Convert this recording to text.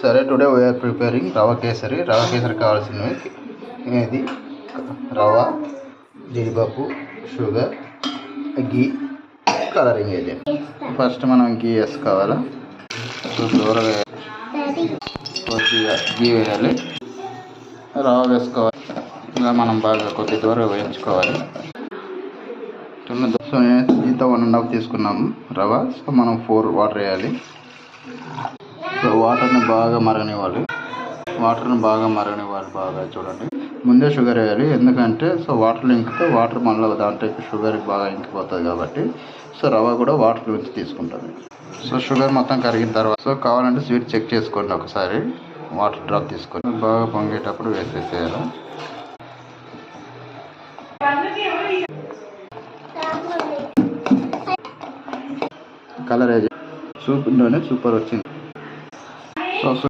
సరే, today we are preparing రవ కేసరి. రవ కేసరి కావాల్సినవి ఇది రవ, జీడిపప్పు, షుగర్, గీ, కలరింగ్ ఏజెంట్. ఫస్ట్ మనం గీ వేసుకోవాలి. దూరగా కొద్దిగా గీ వేయాలి, రవ వేసుకోవాలి. ఇలా మనం బాగా కొద్ది దూరం వేయించుకోవాలి. సో నేను దీంతో 1.5 తీసుకున్నాము రవ. సో మనం 4 వాటర్ వేయాలి. సో వాటర్ని బాగా మరగనివ్వాలి. బాగా చూడండి. ముందే షుగర్ వేయాలి, ఎందుకంటే సో వాటర్లో ఇంకితే వాటర్ మళ్ళీ దాంట్లో షుగర్ బాగా ఇంకిపోతుంది కాబట్టి. సో రవ కూడా వాటర్ నుంచి తీసుకుంటుంది. సో షుగర్ మొత్తం కరిగిన తర్వాత సో కావాలంటే స్వీట్ చెక్ చేసుకోండి ఒకసారి. వాటర్ డ్రాప్ తీసుకొని బాగా పొంగేటప్పుడు వేసేసేయాలి. కలర్ సూప్లోనే సూపర్ వచ్చింది. సో